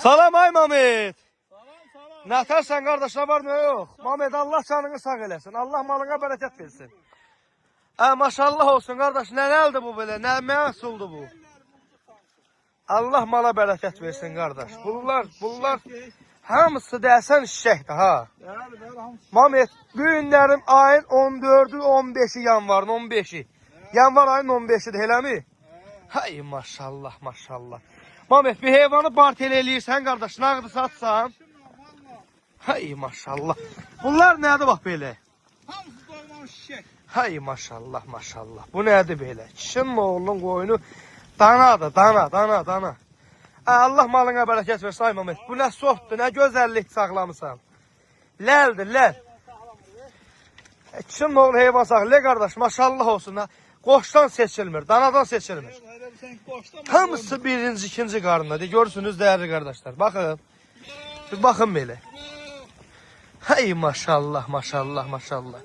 Salam ay Mamed. Nətərsən qardaşlar var mı yox? Mamed Allah canını sağ eləsin. Allah malına bərəkət versin. Maşallah olsun qardaş. Nə əldir bu belə? Nə məhsuldur bu? Allah mala bərəkət versin qardaş. Bunlar hamısı dəsən şişəkdir ha. Mamed bu günlərin ayın 14'ü 15'i yanvarın 15'i. Yanvar ayın 15'idir eləmi? Hay maşallah maşallah. Mamed bir heyvanı bartel eləyirsən qardaş. Nağdı satsan. Hay maşallah. Bunlar nədir bax belə? Hamısı doğmamış şişək. Hay maşallah maşallah. Bu nədir belə? Kişinin oğlunun qoyunu danadır, dana. Allah malına bərəkət versin ay Mamed. Bu nə softdur, nə gözəllik saxlamısan. Ləldir, ləl. Kişinin oğlu heyvan saxlayır qardaş. Maşallah olsun ha. Qoşdan seçilmir, danadan seçilmir. Hamısı birinci, ikinci qarnında. Görürsünüz değerli qardaşlar. Baxın. Bir baxın belə. Hay maşallah maşallah maşallah.